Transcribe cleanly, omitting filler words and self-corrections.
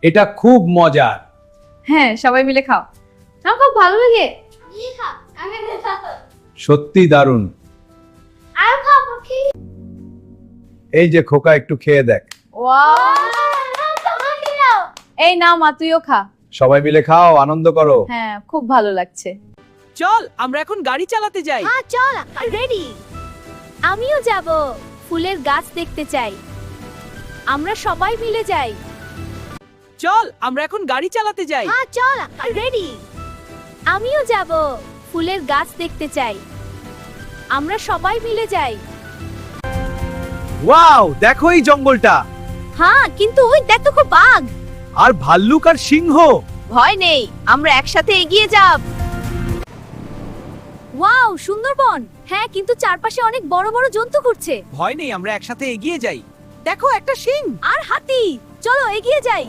এটা খুব মজার। হ্যাঁ, সবাই মিলে খাও। আমার খুব ভালো লাগে। সত্যি দারুণ। এই যে খোকা, একটু খেয়ে দেখ। এই নাও মা, তুইও খা। সবাই মিলে খাও, আনন্দ করো। হ্যাঁ, খুব ভালো লাগছে। চল আমরা এখন গাড়ি চালাতে যাই। হ্যাঁ চল, রেডি। আমিও যাব, ফুলের গাছ দেখতে চাই। আমরা সবাই মিলে যাই। চল আমরা এখন গাড়ি চালাতে যাই। হ্যাঁ চল, রেডি। আমিও যাব, ফুলের গাছ দেখতে চাই। আমরা সবাই মিলে যাই। ওয়াও, দেখো এই জঙ্গলটা। হ্যাঁ, কিন্তু ওই দেখ তো, খুব বাঘ। আর ভাল্লুক আর সিংহ। ভয় নেই, আমরা একসাথে এগিয়ে যাব। ওয়াও, সুন্দরবন। হ্যাঁ, কিন্তু চারপাশে অনেক বড় বড় জন্তু ঘুরছে। ভয় নেই, আমরা একসাথে এগিয়ে যাই। দেখো একটা সিং। আর হাতি। চলো এগিয়ে যাই।